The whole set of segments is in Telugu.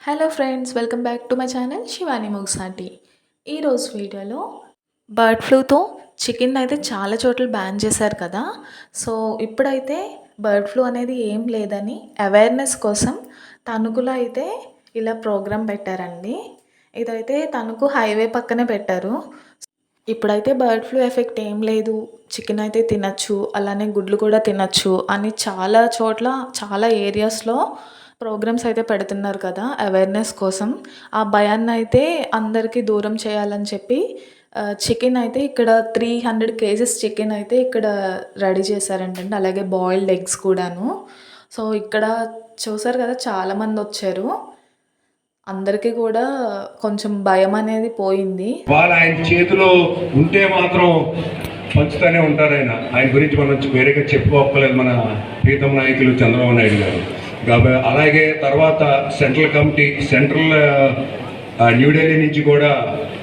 Hello friends, welcome back to my channel Shivani Mugsati. ఈరోజు వీడియోలో బర్డ్ ఫ్లూతో చికెన్ అయితే చాలా చోట్ల బ్యాన్ చేశారు కదా. సో ఇప్పుడైతే బర్డ్ ఫ్లూ అనేది ఏం లేదని అవేర్నెస్ కోసం తణుకులో అయితే ఇలా ప్రోగ్రాం పెట్టారండి. ఇదైతే తణుకు హైవే పక్కనే పెట్టారు. ఇప్పుడైతే బర్డ్ ఫ్లూ ఎఫెక్ట్ ఏం లేదు, చికెన్ అయితే తినచ్చు, అలానే గుడ్లు కూడా తినచ్చు అని చాలా చోట్ల చాలా ఏరియాస్లో ప్రోగ్రామ్స్ అయితే పెడుతున్నారు కదా అవేర్నెస్ కోసం. ఆ భయాన్ని అయితే అందరికీ దూరం చేయాలని చెప్పి చికెన్ అయితే ఇక్కడ 300 కేజెస్ చికెన్ అయితే ఇక్కడ రెడీ చేశారంటండి. అలాగే బాయిల్డ్ ఎగ్స్ కూడాను. సో ఇక్కడ చూసారు కదా చాలామంది వచ్చారు. అందరికీ కూడా కొంచెం భయం అనేది పోయింది. వాళ్ళు ఆయన చేతిలో ఉంటే మాత్రం పంచుతూనే ఉంటారు. ఆయన గురించి మనం వేరేగా చెప్పుకోలేదు మన ప్రీతం నాయకులు చంద్రబాబు నాయుడు గారు. కాబట్టి అలాగే తర్వాత సెంట్రల్ న్యూఢిల్లీ నుంచి కూడా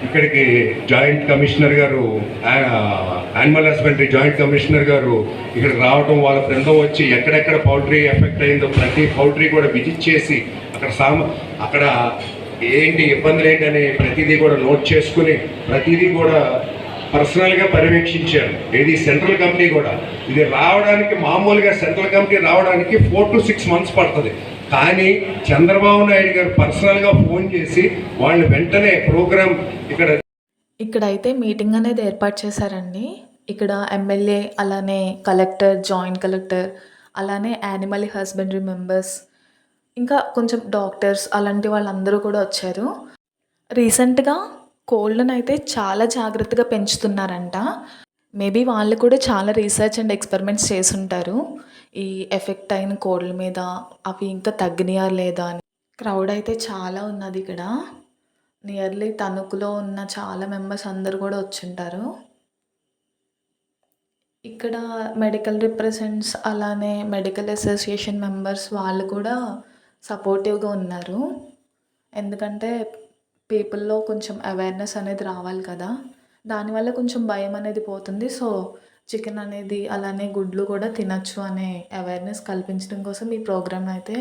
ఇక్కడికి జాయింట్ కమిషనర్ గారు, యానిమల్ హస్బెండరీ జాయింట్ కమిషనర్ గారు ఇక్కడికి రావడం, వాళ్ళ బృందం వచ్చి ఎక్కడెక్కడ పౌల్ట్రీ ఎఫెక్ట్ అయిందో ప్రతి పౌల్ట్రీ కూడా విజిట్ చేసి అక్కడ ఏంటి ఇబ్బందులు ఏంటి అని ప్రతిదీ కూడా నోట్ చేసుకుని ప్రతిదీ కూడా పర్సనల్గా పర్యవేక్షించారు. ఇది సెంట్రల్ కంపెనీ కూడా ఇది రావడానికి మామూలుగా సెంట్రల్ కంపెనీ రావడానికి 4 to 6 months పడుతుంది. కానీ చంద్రబాబు నాయుడు గారు పర్సనల్గా ఫోన్ చేసి వాళ్ళు వెంటనే ప్రోగ్రామ్ ఇక్కడైతే మీటింగ్ అనేది ఏర్పాటు చేశారండి. ఇక్కడ ఎమ్మెల్యే, అలానే కలెక్టర్, జాయింట్ కలెక్టర్, అలానే యానిమల్ హస్బెండరీ మెంబర్స్, ఇంకా కొంచెం డాక్టర్స్ అలాంటి వాళ్ళందరూ కూడా వచ్చారు. రీసెంట్గా కోళ్ళను అయితే చాలా జాగ్రత్తగా పెంచుతున్నారంట. మేబీ వాళ్ళు కూడా చాలా రీసెర్చ్ అండ్ ఎక్స్పెరిమెంట్స్ చేసుంటారు ఈ ఎఫెక్ట్ అయిన కోళ్ళ మీద, అవి ఇంకా తగ్గినాయా లేదా అని. క్రౌడ్ అయితే చాలా ఉన్నది ఇక్కడ. నియర్లీ తణుకులో ఉన్న చాలా మెంబర్స్ అందరూ కూడా వచ్చుంటారు. ఇక్కడ మెడికల్ రిప్రజెంట్స్, అలానే మెడికల్ అసోసియేషన్ మెంబర్స్ వాళ్ళు కూడా సపోర్టివ్గా ఉన్నారు. ఎందుకంటే పీపుల్లో కొంచెం అవేర్నెస్ అనేది రావాలి కదా, దానివల్ల కొంచెం భయం అనేది పోతుంది. సో చికెన్ అనేది అలానే గుడ్లు కూడా తినచ్చు అనే అవేర్నెస్ కల్పించడం కోసం ఈ ప్రోగ్రామ్ అయితే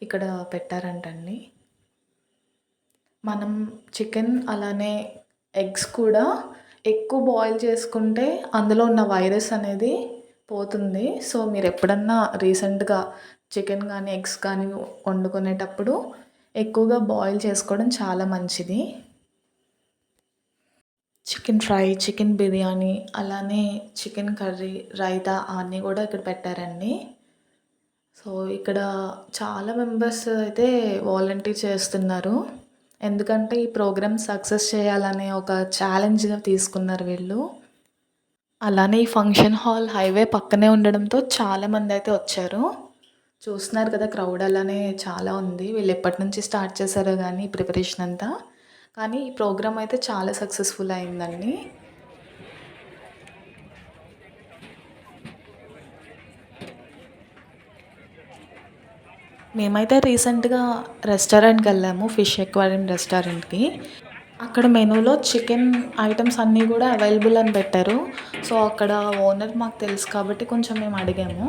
ఇక్కడ పెట్టారంటండి. మనం చికెన్ అలానే ఎగ్స్ కూడా ఎక్కువ బాయిల్ చేసుకుంటే అందులో ఉన్న వైరస్ అనేది పోతుంది. సో మీరు ఎప్పుడన్నా రీసెంట్గా చికెన్ కానీ ఎగ్స్ కానీ వండుకునేటప్పుడు ఎక్కువగా బాయిల్ చేసుకోవడం చాలా మంచిది. చికెన్ ఫ్రై, చికెన్ బిర్యానీ, అలానే చికెన్ కర్రీ, రైతా అన్నీ కూడా ఇక్కడ పెట్టారండి. సో ఇక్కడ చాలా మెంబర్స్ అయితే వాలంటీర్ చేస్తున్నారు. ఎందుకంటే ఈ ప్రోగ్రామ్ సక్సెస్ చేయాలనే ఒక ఛాలెంజ్గా తీసుకున్నారు వీళ్ళు. అలానే ఈ ఫంక్షన్ హాల్ హైవే పక్కనే ఉండడంతో చాలామంది అయితే వచ్చారు. చూస్తున్నారు కదా క్రౌడ్ అలానే చాలా ఉంది. వీళ్ళు ఎప్పటి నుంచి స్టార్ట్ చేశారో కానీ ఈ ప్రిపరేషన్ అంతా, కానీ ఈ ప్రోగ్రామ్ అయితే చాలా సక్సెస్ఫుల్ అయిందండి. మేమైతే రీసెంట్గా రెస్టారెంట్కి వెళ్ళాము, ఫిష్ ఎక్వేరియం రెస్టారెంట్కి. అక్కడ మెనూలో చికెన్ ఐటమ్స్ అన్నీ కూడా అవైలబుల్ అని పెట్టారు. సో అక్కడ ఓనర్ మాకు తెలుసు కాబట్టి కొంచెం మేము అడిగాము.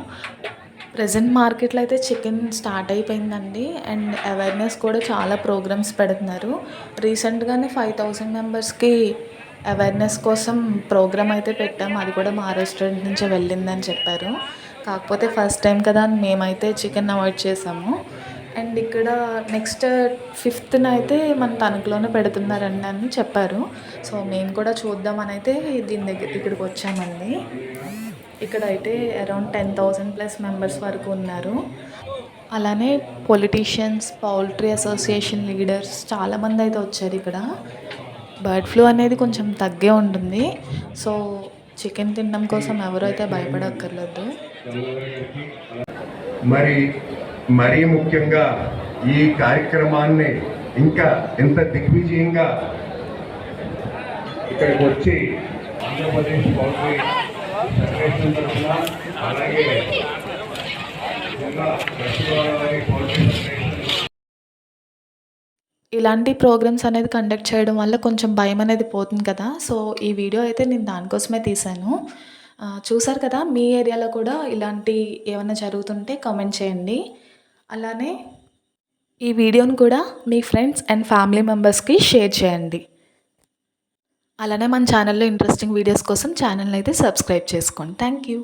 ప్రెజెంట్ మార్కెట్లో అయితే చికెన్ స్టార్ట్ అయిపోయిందండి. అండ్ అవేర్నెస్ కూడా చాలా ప్రోగ్రామ్స్ పెడుతున్నారు. రీసెంట్గానే 5000 మెంబర్స్కి అవేర్నెస్ కోసం ప్రోగ్రామ్ అయితే పెట్టాము. అది కూడా మా రెస్టారెంట్ నుంచే వెళ్ళిందని చెప్పారు. కాకపోతే ఫస్ట్ టైం కదా అని మేమైతే చికెన్ అవాయిడ్ చేసాము. అండ్ ఇక్కడ నెక్స్ట్ 5th అయితే మన తణుకులోనే పెడుతున్నారండి అని చెప్పారు. సో మేము కూడా చూద్దామని అయితే ఇక్కడికి వచ్చామండి. ఇక్కడైతే అరౌండ్ 10,000+ మెంబర్స్ వరకు ఉన్నారు. అలానే పొలిటీషియన్స్, పౌల్ట్రీ అసోసియేషన్ లీడర్స్ చాలామంది అయితే వచ్చారు ఇక్కడ. బర్డ్ ఫ్లూ అనేది కొంచెం తగ్గే ఉంటుంది. సో చికెన్ తినడం కోసం ఎవరైతే భయపడక్కర్లేదు. మరీ ముఖ్యంగా ఈ కార్యక్రమాన్ని ఇంకా ఎంత దిగ్విజయంగా ఇక్కడికి వచ్చి ఆంధ్రప్రదేశ్ పౌల్ట్రీ ఫెడరేషన్ తరఫున, అలాగే ఇలాంటి ప్రోగ్రామ్స్ అనేది కండక్ట్ చేయడం వల్ల కొంచెం భయం అనేది పోతుంది కదా. సో ఈ వీడియో అయితే నేను దానికోసమే తీశాను. చూసారు కదా, మీ ఏరియాలో కూడా ఇలాంటి ఏమైనా జరుగుతుంటే కామెంట్ చేయండి. అలానే ఈ వీడియోని కూడా మీ ఫ్రెండ్స్ అండ్ ఫ్యామిలీ మెంబర్స్కి షేర్ చేయండి. అలానే మన ఛానల్లో ఇంట్రెస్టింగ్ వీడియోస్ కోసం ఛానల్ని అయితే సబ్స్క్రైబ్ చేసుకోండి. Thank you.